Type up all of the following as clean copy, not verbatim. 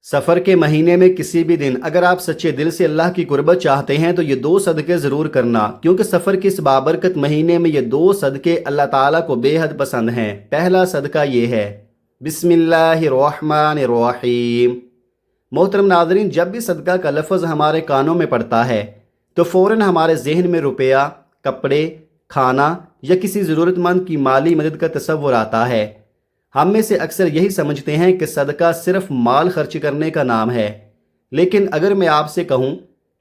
سفر کے مہینے میں کسی بھی دن اگر آپ سچے دل سے اللہ کی قربت چاہتے ہیں تو یہ دو صدقے ضرور کرنا، کیونکہ سفر کے اس بابرکت مہینے میں یہ دو صدقے اللہ تعالیٰ کو بے حد پسند ہیں۔ پہلا صدقہ یہ ہے، بسم اللہ الرحمن الرحیم۔ محترم ناظرین، جب بھی صدقہ کا لفظ ہمارے کانوں میں پڑتا ہے تو فوراً ہمارے ذہن میں روپیہ، کپڑے، کھانا یا کسی ضرورت مند کی مالی مدد کا تصور آتا ہے۔ ہم میں سے اکثر یہی سمجھتے ہیں کہ صدقہ صرف مال خرچ کرنے کا نام ہے، لیکن اگر میں آپ سے کہوں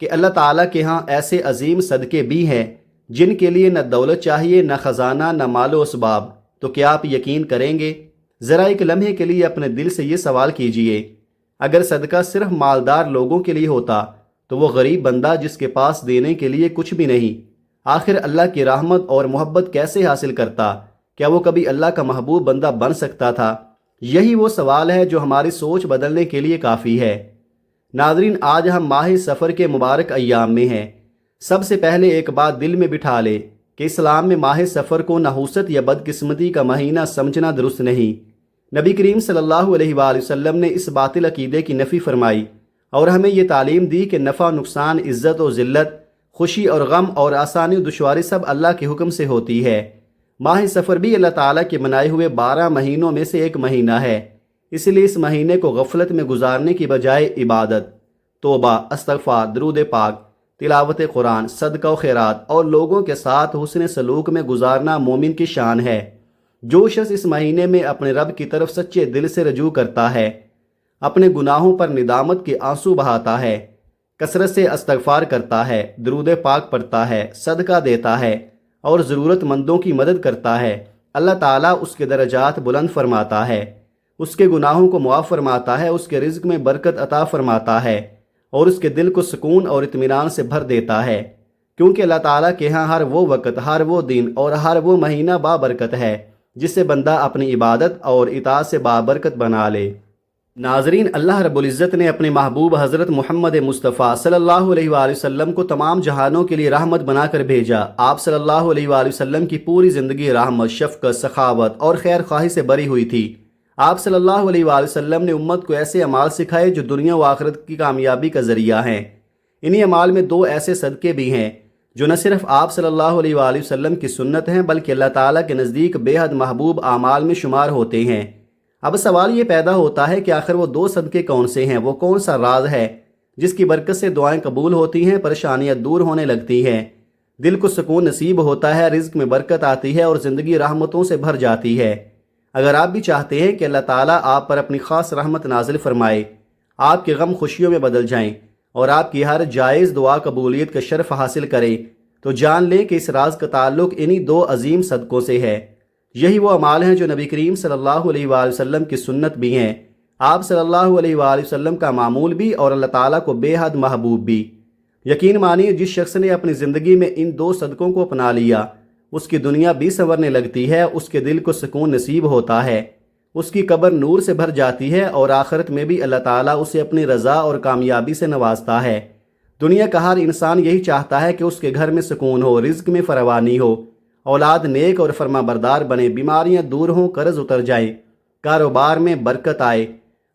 کہ اللہ تعالیٰ کے ہاں ایسے عظیم صدقے بھی ہیں جن کے لیے نہ دولت چاہیے، نہ خزانہ، نہ مال و اسباب، تو کیا آپ یقین کریں گے؟ ذرا ایک لمحے کے لیے اپنے دل سے یہ سوال کیجئے، اگر صدقہ صرف مالدار لوگوں کے لیے ہوتا تو وہ غریب بندہ جس کے پاس دینے کے لیے کچھ بھی نہیں، آخر اللہ کی رحمت اور محبت کیسے حاصل کرتا؟ کیا وہ کبھی اللہ کا محبوب بندہ بن سکتا تھا؟ یہی وہ سوال ہے جو ہماری سوچ بدلنے کے لیے کافی ہے۔ ناظرین، آج ہم ماہ سفر کے مبارک ایام میں ہیں۔ سب سے پہلے ایک بات دل میں بٹھا لے کہ اسلام میں ماہ سفر کو نحوست یا بدقسمتی کا مہینہ سمجھنا درست نہیں۔ نبی کریم صلی اللہ علیہ وآلہ وسلم نے اس باطل عقیدے کی نفی فرمائی اور ہمیں یہ تعلیم دی کہ نفع و نقصان، عزت و ذلت، خوشی اور غم اور آسانی و دشواری سب اللہ کے حکم سے ہوتی ہے۔ ماہ سفر بھی اللہ تعالیٰ کے بنائے ہوئے 12 مہینوں میں سے ایک مہینہ ہے، اس لیے اس مہینے کو غفلت میں گزارنے کی بجائے عبادت، توبہ، استغفار، درود پاک، تلاوت قرآن، صدقہ و خیرات اور لوگوں کے ساتھ حسن سلوک میں گزارنا مومن کی شان ہے۔ جو شخص اس مہینے میں اپنے رب کی طرف سچے دل سے رجوع کرتا ہے، اپنے گناہوں پر ندامت کے آنسو بہاتا ہے، کثرت سے استغفار کرتا ہے، درود پاک پڑھتا ہے، صدقہ دیتا ہے اور ضرورت مندوں کی مدد کرتا ہے، اللہ تعالیٰ اس کے درجات بلند فرماتا ہے، اس کے گناہوں کو معاف فرماتا ہے، اس کے رزق میں برکت عطا فرماتا ہے اور اس کے دل کو سکون اور اطمینان سے بھر دیتا ہے، کیونکہ اللہ تعالیٰ کے ہاں ہر وہ وقت، ہر وہ دن اور ہر وہ مہینہ بابرکت ہے جس سے بندہ اپنی عبادت اور اطاعت سے بابرکت بنا لے۔ ناظرین، اللہ رب العزت نے اپنے محبوب حضرت محمد مصطفیٰ صلی اللہ علیہ وآلہ وسلم کو تمام جہانوں کے لیے رحمت بنا کر بھیجا۔ آپ صلی اللہ علیہ وآلہ وسلم کی پوری زندگی رحمت، شفقت، سخاوت اور خیر خواہی سے بری ہوئی تھی۔ آپ صلی اللہ علیہ وآلہ وسلم نے امت کو ایسے اعمال سکھائے جو دنیا و آخرت کی کامیابی کا ذریعہ ہیں۔ انہی اعمال میں دو ایسے صدقے بھی ہیں جو نہ صرف آپ صلی اللہ علیہ وآلہ وسلم کی سنت ہیں بلکہ اللہ تعالیٰ کے نزدیک بے حد محبوب اعمال میں شمار ہوتے ہیں۔ اب سوال یہ پیدا ہوتا ہے کہ آخر وہ دو صدقے کون سے ہیں؟ وہ کون سا راز ہے جس کی برکت سے دعائیں قبول ہوتی ہیں، پریشانیاں دور ہونے لگتی ہیں، دل کو سکون نصیب ہوتا ہے، رزق میں برکت آتی ہے اور زندگی رحمتوں سے بھر جاتی ہے؟ اگر آپ بھی چاہتے ہیں کہ اللہ تعالیٰ آپ پر اپنی خاص رحمت نازل فرمائے، آپ کے غم خوشیوں میں بدل جائیں اور آپ کی ہر جائز دعا قبولیت کا شرف حاصل کرے، تو جان لیں کہ اس راز کا تعلق انہی دو عظیم صدقوں سے ہے۔ یہی وہ اعمال ہیں جو نبی کریم صلی اللہ علیہ وآلہ وسلم کی سنت بھی ہیں، آپ صلی اللہ علیہ وآلہ وسلم کا معمول بھی اور اللہ تعالیٰ کو بے حد محبوب بھی۔ یقین مانیے، جس شخص نے اپنی زندگی میں ان دو صدقوں کو اپنا لیا، اس کی دنیا بھی سنورنے لگتی ہے، اس کے دل کو سکون نصیب ہوتا ہے، اس کی قبر نور سے بھر جاتی ہے اور آخرت میں بھی اللہ تعالیٰ اسے اپنی رضا اور کامیابی سے نوازتا ہے۔ دنیا کا ہر انسان یہی چاہتا ہے کہ اس کے گھر میں سکون ہو، رزق میں فراوانی ہو، اولاد نیک اور فرما بردار بنے، بیماریاں دور ہوں، قرض اتر جائے، کاروبار میں برکت آئے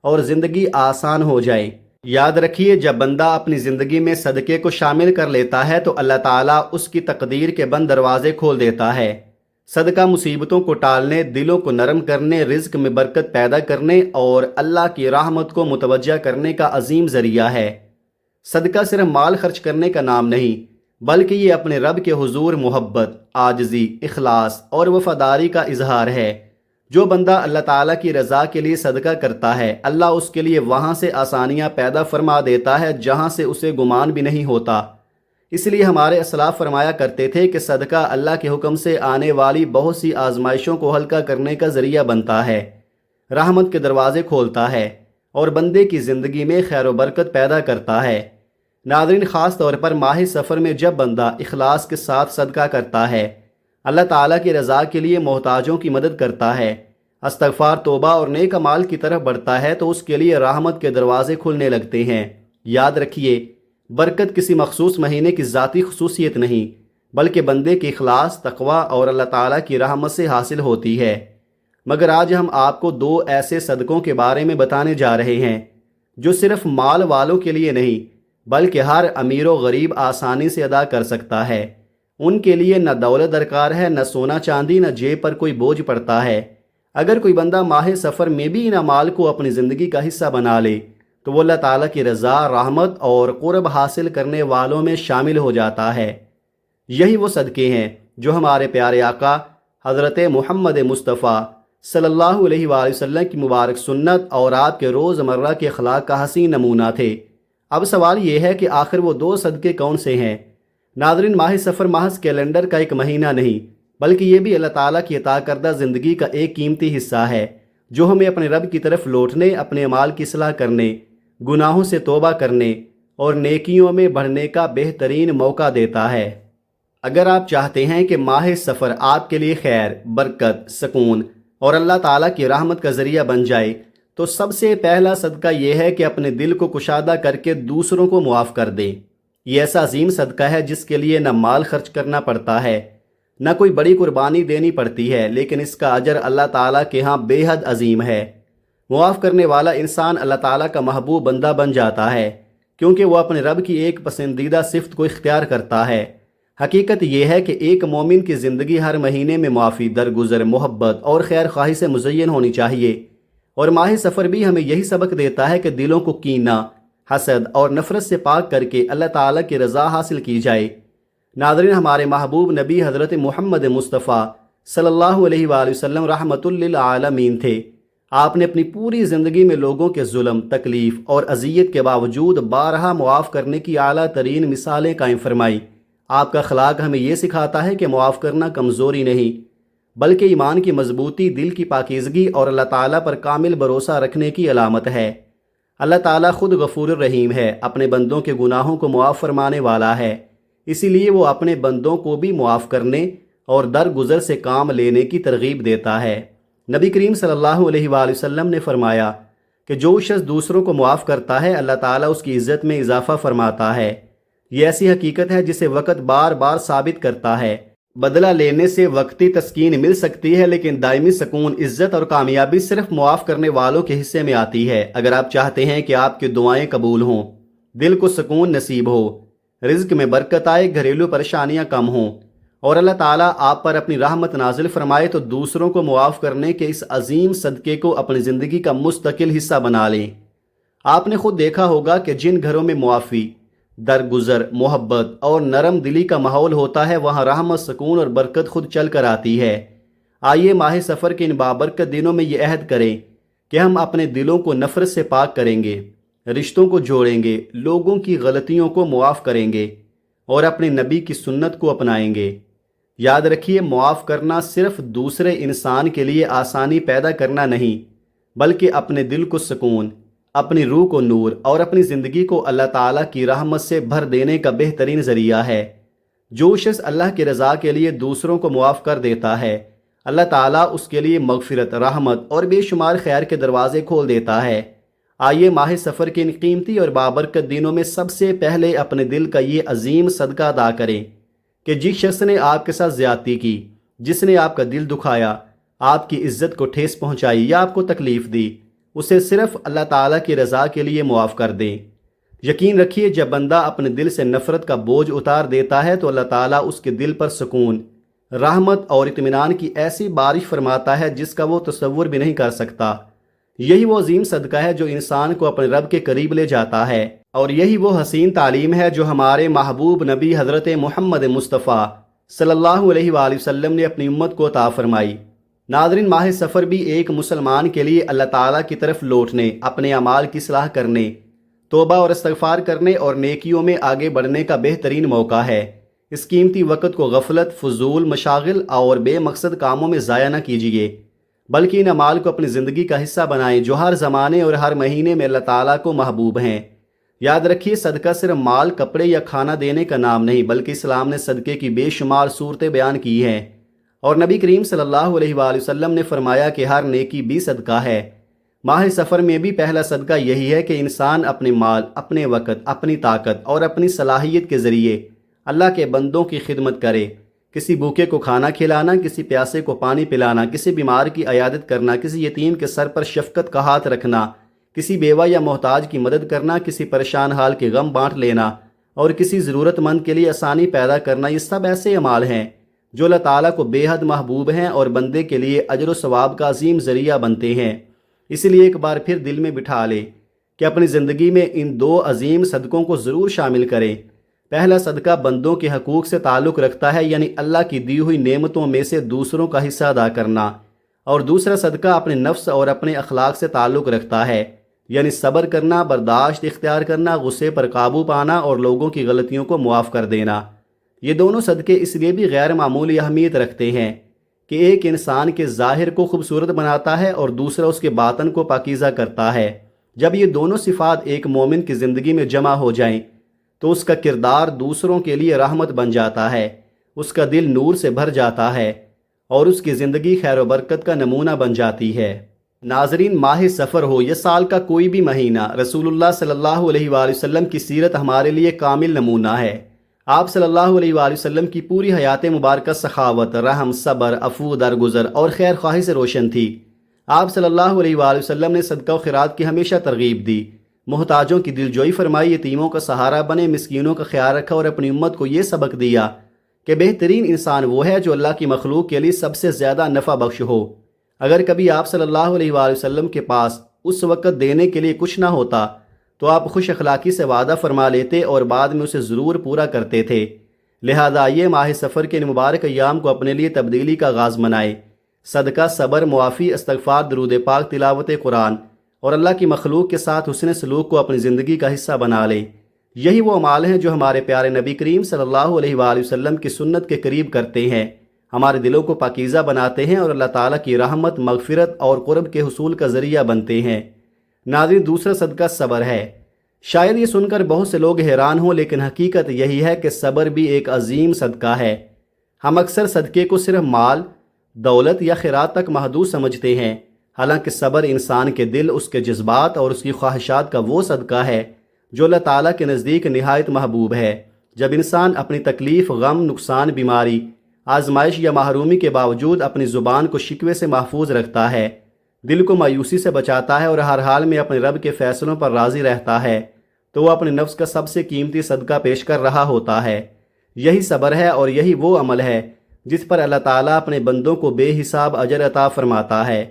اور زندگی آسان ہو جائے۔ یاد رکھیے، جب بندہ اپنی زندگی میں صدقے کو شامل کر لیتا ہے تو اللہ تعالیٰ اس کی تقدیر کے بند دروازے کھول دیتا ہے۔ صدقہ مصیبتوں کو ٹالنے، دلوں کو نرم کرنے، رزق میں برکت پیدا کرنے اور اللہ کی رحمت کو متوجہ کرنے کا عظیم ذریعہ ہے۔ صدقہ صرف مال خرچ کرنے کا نام نہیں، بلکہ یہ اپنے رب کے حضور محبت، عاجزی، اخلاص اور وفاداری کا اظہار ہے۔ جو بندہ اللہ تعالیٰ کی رضا کے لیے صدقہ کرتا ہے، اللہ اس کے لیے وہاں سے آسانیاں پیدا فرما دیتا ہے جہاں سے اسے گمان بھی نہیں ہوتا۔ اس لیے ہمارے اسلاف فرمایا کرتے تھے کہ صدقہ اللہ کے حکم سے آنے والی بہت سی آزمائشوں کو ہلکا کرنے کا ذریعہ بنتا ہے، رحمت کے دروازے کھولتا ہے اور بندے کی زندگی میں خیر و برکت پیدا کرتا ہے۔ ناظرین، خاص طور پر ماہ سفر میں جب بندہ اخلاص کے ساتھ صدقہ کرتا ہے، اللہ تعالیٰ کی رضا کے لیے محتاجوں کی مدد کرتا ہے، استغفار، توبہ اور نیک اعمال کی طرف بڑھتا ہے تو اس کے لیے رحمت کے دروازے کھلنے لگتے ہیں۔ یاد رکھیے، برکت کسی مخصوص مہینے کی ذاتی خصوصیت نہیں بلکہ بندے کے اخلاص، تقوی اور اللہ تعالیٰ کی رحمت سے حاصل ہوتی ہے۔ مگر آج ہم آپ کو دو ایسے صدقوں کے بارے میں بتانے جا رہے ہیں جو صرف مال والوں کے لیے نہیں بلکہ ہر امیر و غریب آسانی سے ادا کر سکتا ہے۔ ان کے لیے نہ دولت درکار ہے، نہ سونا چاندی، نہ جیب پر کوئی بوجھ پڑتا ہے۔ اگر کوئی بندہ ماہ سفر میں بھی ان اعمال کو اپنی زندگی کا حصہ بنا لے تو وہ اللہ تعالیٰ کی رضا، رحمت اور قرب حاصل کرنے والوں میں شامل ہو جاتا ہے۔ یہی وہ صدقے ہیں جو ہمارے پیارے آقا حضرت محمد مصطفیٰ صلی اللہ علیہ وآلہ وسلم کی مبارک سنت اور آپ کے روز مرہ کے اخلاق کا حسین نمونہ تھے۔ اب سوال یہ ہے کہ آخر وہ دو صدقے کون سے ہیں؟ ناظرین، ماہ سفر محض کیلنڈر کا ایک مہینہ نہیں بلکہ یہ بھی اللہ تعالیٰ کی عطا کردہ زندگی کا ایک قیمتی حصہ ہے جو ہمیں اپنے رب کی طرف لوٹنے، اپنے اعمال کی اصلاح کرنے، گناہوں سے توبہ کرنے اور نیکیوں میں بڑھنے کا بہترین موقع دیتا ہے۔ اگر آپ چاہتے ہیں کہ ماہ سفر آپ کے لیے خیر، برکت، سکون اور اللہ تعالیٰ کی رحمت کا ذریعہ بن جائے تو سب سے پہلا صدقہ یہ ہے کہ اپنے دل کو کشادہ کر کے دوسروں کو معاف کر دیں۔ یہ ایسا عظیم صدقہ ہے جس کے لیے نہ مال خرچ کرنا پڑتا ہے، نہ کوئی بڑی قربانی دینی پڑتی ہے، لیکن اس کا اجر اللہ تعالیٰ کے ہاں بے حد عظیم ہے۔ معاف کرنے والا انسان اللہ تعالیٰ کا محبوب بندہ بن جاتا ہے کیونکہ وہ اپنے رب کی ایک پسندیدہ صفت کو اختیار کرتا ہے۔ حقیقت یہ ہے کہ ایک مومن کی زندگی ہر مہینے میں معافی، درگزر، محبت اور خیر خواہی سے مزین ہونی چاہیے، اور ماہ سفر بھی ہمیں یہی سبق دیتا ہے کہ دلوں کو کینہ، حسد اور نفرت سے پاک کر کے اللہ تعالیٰ کی رضا حاصل کی جائے۔ ناظرین، ہمارے محبوب نبی حضرت محمد مصطفیٰ صلی اللہ علیہ وآلہ وسلم رحمۃ للعالمین تھے۔ آپ نے اپنی پوری زندگی میں لوگوں کے ظلم، تکلیف اور اذیت کے باوجود بارہا معاف کرنے کی اعلیٰ ترین مثالیں قائم فرمائی۔ آپ کا اخلاق ہمیں یہ سکھاتا ہے کہ معاف کرنا کمزوری نہیں بلکہ ایمان کی مضبوطی، دل کی پاکیزگی اور اللہ تعالیٰ پر کامل بھروسہ رکھنے کی علامت ہے۔ اللہ تعالیٰ خود غفور الرحیم ہے، اپنے بندوں کے گناہوں کو معاف فرمانے والا ہے، اسی لیے وہ اپنے بندوں کو بھی معاف کرنے اور درگزر سے کام لینے کی ترغیب دیتا ہے۔ نبی کریم صلی اللہ علیہ وآلہ وسلم نے فرمایا کہ جو شخص دوسروں کو معاف کرتا ہے اللہ تعالیٰ اس کی عزت میں اضافہ فرماتا ہے۔ یہ ایسی حقیقت ہے جسے وقت بار بار ثابت کرتا ہے۔ بدلہ لینے سے وقتی تسکین مل سکتی ہے لیکن دائمی سکون، عزت اور کامیابی صرف معاف کرنے والوں کے حصے میں آتی ہے۔ اگر آپ چاہتے ہیں کہ آپ کی دعائیں قبول ہوں، دل کو سکون نصیب ہو، رزق میں برکت آئے، گھریلو پریشانیاں کم ہوں اور اللہ تعالیٰ آپ پر اپنی رحمت نازل فرمائے تو دوسروں کو معاف کرنے کے اس عظیم صدقے کو اپنی زندگی کا مستقل حصہ بنا لیں۔ آپ نے خود دیکھا ہوگا کہ جن گھروں میں معافی، درگزر، محبت اور نرم دلی کا ماحول ہوتا ہے وہاں رحمت، سکون اور برکت خود چل کر آتی ہے۔ آئیے ماہ سفر کے ان بابرکت دنوں میں یہ عہد کریں کہ ہم اپنے دلوں کو نفرت سے پاک کریں گے، رشتوں کو جوڑیں گے، لوگوں کی غلطیوں کو معاف کریں گے اور اپنے نبی کی سنت کو اپنائیں گے۔ یاد رکھیے، معاف کرنا صرف دوسرے انسان کے لیے آسانی پیدا کرنا نہیں بلکہ اپنے دل کو سکون، اپنی روح کو نور اور اپنی زندگی کو اللہ تعالیٰ کی رحمت سے بھر دینے کا بہترین ذریعہ ہے۔ جو شخص اللہ کی رضا کے لیے دوسروں کو معاف کر دیتا ہے اللہ تعالیٰ اس کے لیے مغفرت، رحمت اور بے شمار خیر کے دروازے کھول دیتا ہے۔ آئیے ماہ سفر کے ان قیمتی اور بابرکت دنوں میں سب سے پہلے اپنے دل کا یہ عظیم صدقہ ادا کریں کہ جس شخص نے آپ کے ساتھ زیادتی کی، جس نے آپ کا دل دکھایا، آپ کی عزت کو ٹھیس پہنچائی یا آپ کو تکلیف دی، اسے صرف اللہ تعالیٰ کی رضا کے لیے معاف کر دیں۔ یقین رکھیے، جب بندہ اپنے دل سے نفرت کا بوجھ اتار دیتا ہے تو اللہ تعالیٰ اس کے دل پر سکون، رحمت اور اطمینان کی ایسی بارش فرماتا ہے جس کا وہ تصور بھی نہیں کر سکتا۔ یہی وہ عظیم صدقہ ہے جو انسان کو اپنے رب کے قریب لے جاتا ہے، اور یہی وہ حسین تعلیم ہے جو ہمارے محبوب نبی حضرت محمد مصطفیٰ صلی اللہ علیہ وآلہ وسلم نے اپنی امت کو عطا فرمائی۔ ناظرین، ماہ سفر بھی ایک مسلمان کے لیے اللہ تعالیٰ کی طرف لوٹنے، اپنے اعمال کی اصلاح کرنے، توبہ اور استغفار کرنے اور نیکیوں میں آگے بڑھنے کا بہترین موقع ہے۔ اس قیمتی وقت کو غفلت، فضول مشاغل اور بے مقصد کاموں میں ضائع نہ کیجیے بلکہ ان اعمال کو اپنی زندگی کا حصہ بنائیں جو ہر زمانے اور ہر مہینے میں اللہ تعالیٰ کو محبوب ہیں۔ یاد رکھیے، صدقہ صرف مال، کپڑے یا کھانا دینے کا نام نہیں بلکہ اسلام نے صدقے کی بے شمار صورتیں بیان کی ہیں، اور نبی کریم صلی اللہ علیہ وآلہ وسلم نے فرمایا کہ ہر نیکی بھی صدقہ ہے۔ ماہ سفر میں بھی پہلا صدقہ یہی ہے کہ انسان اپنے مال، اپنے وقت، اپنی طاقت اور اپنی صلاحیت کے ذریعے اللہ کے بندوں کی خدمت کرے۔ کسی بھوکے کو کھانا کھلانا، کسی پیاسے کو پانی پلانا، کسی بیمار کی عیادت کرنا، کسی یتیم کے سر پر شفقت کا ہاتھ رکھنا، کسی بیوہ یا محتاج کی مدد کرنا، کسی پریشان حال کے غم بانٹ لینا اور کسی ضرورت مند کے لیے آسانی پیدا کرنا، یہ سب ایسے اعمال ہیں جو اللہ تعالیٰ کو بے حد محبوب ہیں اور بندے کے لیے اجر و ثواب کا عظیم ذریعہ بنتے ہیں۔ اسی لیے ایک بار پھر دل میں بٹھا لیں کہ اپنی زندگی میں ان دو عظیم صدقوں کو ضرور شامل کریں۔ پہلا صدقہ بندوں کے حقوق سے تعلق رکھتا ہے، یعنی اللہ کی دی ہوئی نعمتوں میں سے دوسروں کا حصہ ادا کرنا، اور دوسرا صدقہ اپنے نفس اور اپنے اخلاق سے تعلق رکھتا ہے، یعنی صبر کرنا، برداشت اختیار کرنا، غصے پر قابو پانا اور لوگوں کی غلطیوں کو معاف کر دینا۔ یہ دونوں صدقے اس لیے بھی غیر معمولی اہمیت رکھتے ہیں کہ ایک انسان کے ظاہر کو خوبصورت بناتا ہے اور دوسرا اس کے باطن کو پاکیزہ کرتا ہے۔ جب یہ دونوں صفات ایک مومن کی زندگی میں جمع ہو جائیں تو اس کا کردار دوسروں کے لیے رحمت بن جاتا ہے، اس کا دل نور سے بھر جاتا ہے اور اس کی زندگی خیر و برکت کا نمونہ بن جاتی ہے۔ ناظرین، ماہ سفر ہو یا سال کا کوئی بھی مہینہ، رسول اللہ صلی اللہ علیہ وآلہ وسلم کی سیرت ہمارے لیے کامل نمونہ ہے۔ آپ صلی اللہ علیہ وآلہ وسلم کی پوری حیات مبارکہ سخاوت، رحم، صبر، عفو، درگزر اور خیر خواہی سے روشن تھی۔ آپ صلی اللہ علیہ وآلہ وسلم نے صدقہ و خیرات کی ہمیشہ ترغیب دی، محتاجوں کی دلجوئی فرمائی، یتیموں کا سہارا بنے، مسکینوں کا خیال رکھا اور اپنی امت کو یہ سبق دیا کہ بہترین انسان وہ ہے جو اللہ کی مخلوق کے لیے سب سے زیادہ نفع بخش ہو۔ اگر کبھی آپ صلی اللہ علیہ وآلہ وسلم کے پاس اس وقت دینے کے لیے کچھ نہ ہوتا تو آپ خوش اخلاقی سے وعدہ فرما لیتے اور بعد میں اسے ضرور پورا کرتے تھے۔ لہذا یہ ماہ سفر کے مبارک ایام کو اپنے لیے تبدیلی کا آغاز منائے۔ صدقہ، صبر، معافی، استغفار، درود پاک، تلاوت قرآن اور اللہ کی مخلوق کے ساتھ حسن سلوک کو اپنی زندگی کا حصہ بنا لیں۔ یہی وہ اعمال ہیں جو ہمارے پیارے نبی کریم صلی اللہ علیہ وآلہ وسلم کی سنت کے قریب کرتے ہیں، ہمارے دلوں کو پاکیزہ بناتے ہیں اور اللہ تعالیٰ کی رحمت، مغفرت اور قرب کے حصول کا ذریعہ بنتے ہیں۔ ناظرین، دوسرا صدقہ صبر ہے۔ شاید یہ سن کر بہت سے لوگ حیران ہوں، لیکن حقیقت یہی ہے کہ صبر بھی ایک عظیم صدقہ ہے۔ ہم اکثر صدقے کو صرف مال، دولت یا خیرات تک محدود سمجھتے ہیں، حالانکہ صبر انسان کے دل، اس کے جذبات اور اس کی خواہشات کا وہ صدقہ ہے جو اللہ تعالیٰ کے نزدیک نہایت محبوب ہے۔ جب انسان اپنی تکلیف، غم، نقصان، بیماری، آزمائش یا محرومی کے باوجود اپنی زبان کو شکوے سے محفوظ رکھتا ہے، دل کو مایوسی سے بچاتا ہے اور ہر حال میں اپنے رب کے فیصلوں پر راضی رہتا ہے، تو وہ اپنے نفس کا سب سے قیمتی صدقہ پیش کر رہا ہوتا ہے۔ یہی صبر ہے اور یہی وہ عمل ہے جس پر اللہ تعالیٰ اپنے بندوں کو بے حساب اجر عطا فرماتا ہے۔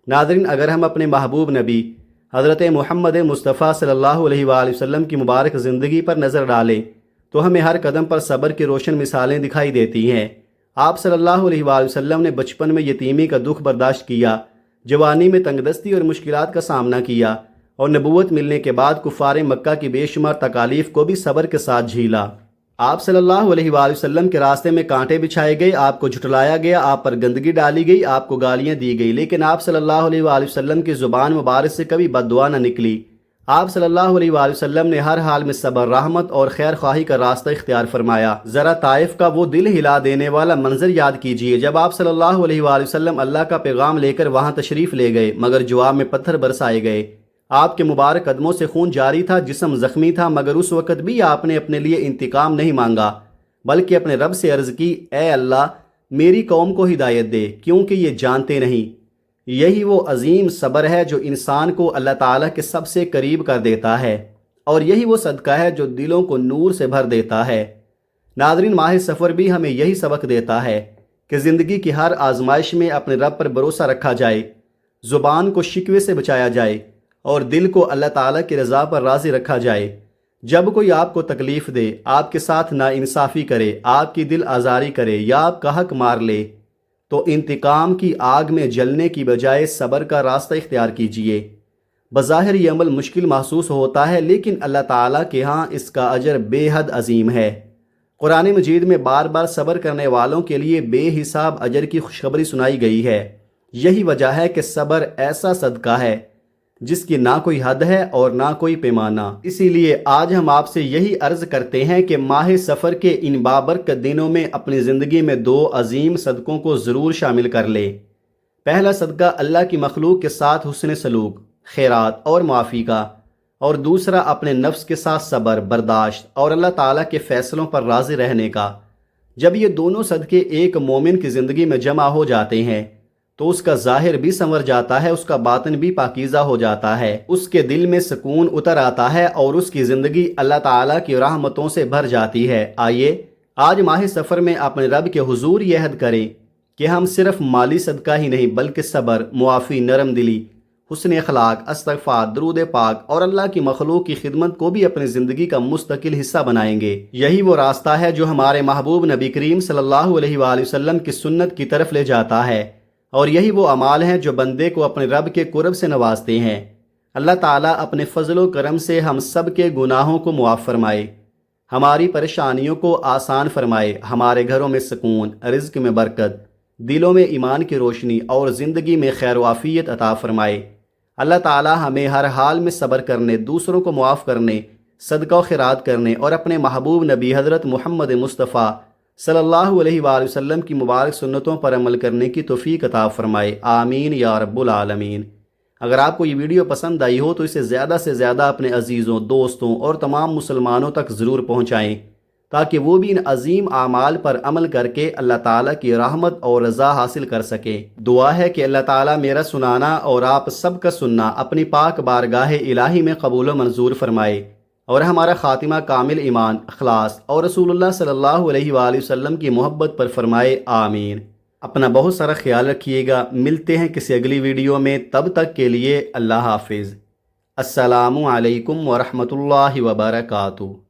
ناظرین، اگر ہم اپنے محبوب نبی حضرت محمد مصطفیٰ صلی اللہ علیہ وآلہ وسلم کی مبارک زندگی پر نظر ڈالیں تو ہمیں ہر قدم پر صبر کی روشن مثالیں دکھائی دیتی ہیں۔ آپ صلی اللہ علیہ وآلہ وسلم نے بچپن میں یتیمی کا دکھ برداشت کیا، جوانی میں تنگ دستی اور مشکلات کا سامنا کیا، اور نبوت ملنے کے بعد کفار مکہ کی بے شمار تکالیف کو بھی صبر کے ساتھ جھیلا۔ آپ صلی اللہ علیہ وآلہ وسلم کے راستے میں کانٹے بچھائے گئے، آپ کو جھٹلایا گیا، آپ پر گندگی ڈالی گئی، آپ کو گالیاں دی گئی، لیکن آپ صلی اللہ علیہ وآلہ وسلم کی زبان مبارک سے کبھی بد دعا نہ نکلی۔ آپ صلی اللہ علیہ وآلہ وسلم نے ہر حال میں صبر، رحمت اور خیر خواہی کا راستہ اختیار فرمایا۔ ذرا طائف کا وہ دل ہلا دینے والا منظر یاد کیجئے جب آپ صلی اللہ علیہ وآلہ وسلم اللہ کا پیغام لے کر وہاں تشریف لے گئے، مگر جواب میں پتھر برسائے گئے۔ آپ کے مبارک قدموں سے خون جاری تھا، جسم زخمی تھا، مگر اس وقت بھی آپ نے اپنے لیے انتقام نہیں مانگا، بلکہ اپنے رب سے عرض کی، اے اللہ میری قوم کو ہدایت دے کیونکہ یہ جانتے نہیں۔ یہی وہ عظیم صبر ہے جو انسان کو اللہ تعالیٰ کے سب سے قریب کر دیتا ہے، اور یہی وہ صدقہ ہے جو دلوں کو نور سے بھر دیتا ہے۔ ناظرین، ماہ سفر بھی ہمیں یہی سبق دیتا ہے کہ زندگی کی ہر آزمائش میں اپنے رب پر بھروسہ رکھا جائے، زبان کو شکوے سے بچایا جائے اور دل کو اللہ تعالیٰ کی رضا پر راضی رکھا جائے۔ جب کوئی آپ کو تکلیف دے، آپ کے ساتھ ناانصافی کرے، آپ کی دل آزاری کرے یا آپ کا حق مار لے، تو انتقام کی آگ میں جلنے کی بجائے صبر کا راستہ اختیار کیجیے۔ بظاہر یہ عمل مشکل محسوس ہوتا ہے، لیکن اللہ تعالیٰ کے ہاں اس کا اجر بے حد عظیم ہے۔ قرآن مجید میں بار بار صبر کرنے والوں کے لیے بے حساب اجر کی خوشخبری سنائی گئی ہے۔ یہی وجہ ہے کہ صبر ایسا صدقہ ہے جس کی نہ کوئی حد ہے اور نہ کوئی پیمانہ۔ اسی لیے آج ہم آپ سے یہی عرض کرتے ہیں کہ ماہ سفر کے ان بابرکت دنوں میں اپنی زندگی میں دو عظیم صدقوں کو ضرور شامل کر لیں۔ پہلا صدقہ اللہ کی مخلوق کے ساتھ حسن سلوک، خیرات اور معافی کا، اور دوسرا اپنے نفس کے ساتھ صبر، برداشت اور اللہ تعالیٰ کے فیصلوں پر راضی رہنے کا۔ جب یہ دونوں صدقے ایک مومن کی زندگی میں جمع ہو جاتے ہیں تو اس کا ظاہر بھی سنور جاتا ہے، اس کا باطن بھی پاکیزہ ہو جاتا ہے، اس کے دل میں سکون اتر آتا ہے اور اس کی زندگی اللہ تعالیٰ کی رحمتوں سے بھر جاتی ہے۔ آئیے آج ماہ سفر میں اپنے رب کے حضور یہ عہد کریں کہ ہم صرف مالی صدقہ ہی نہیں بلکہ صبر، معافی، نرم دلی، حسن اخلاق، استغفار، درود پاک اور اللہ کی مخلوق کی خدمت کو بھی اپنی زندگی کا مستقل حصہ بنائیں گے۔ یہی وہ راستہ ہے جو ہمارے محبوب نبی کریم صلی اللہ علیہ وآلہ وسلم کی سنت کی طرف لے جاتا ہے، اور یہی وہ اعمال ہیں جو بندے کو اپنے رب کے قرب سے نوازتے ہیں۔ اللہ تعالیٰ اپنے فضل و کرم سے ہم سب کے گناہوں کو معاف فرمائے، ہماری پریشانیوں کو آسان فرمائے، ہمارے گھروں میں سکون، رزق میں برکت، دلوں میں ایمان کی روشنی اور زندگی میں خیر و عافیت عطا فرمائے۔ اللہ تعالیٰ ہمیں ہر حال میں صبر کرنے، دوسروں کو معاف کرنے، صدقہ و خیرات کرنے اور اپنے محبوب نبی حضرت محمد مصطفیٰ صلی اللہ علیہ وآلہ وسلم کی مبارک سنتوں پر عمل کرنے کی توفیق عطا فرمائے، آمین یا رب العالمین۔ اگر آپ کو یہ ویڈیو پسند آئی ہو تو اسے زیادہ سے زیادہ اپنے عزیزوں، دوستوں اور تمام مسلمانوں تک ضرور پہنچائیں تاکہ وہ بھی ان عظیم اعمال پر عمل کر کے اللہ تعالیٰ کی رحمت اور رضا حاصل کر سکیں۔ دعا ہے کہ اللہ تعالیٰ میرا سنانا اور آپ سب کا سننا اپنی پاک بارگاہ الہی میں قبول و منظور فرمائے، اور ہمارا خاتمہ کامل ایمان، اخلاص اور رسول اللہ صلی اللہ علیہ وآلہ وسلم کی محبت پر فرمائے، آمین۔ اپنا بہت سارا خیال رکھیے گا، ملتے ہیں کسی اگلی ویڈیو میں، تب تک کے لیے اللہ حافظ۔ السلام علیکم ورحمۃ اللہ وبرکاتہ۔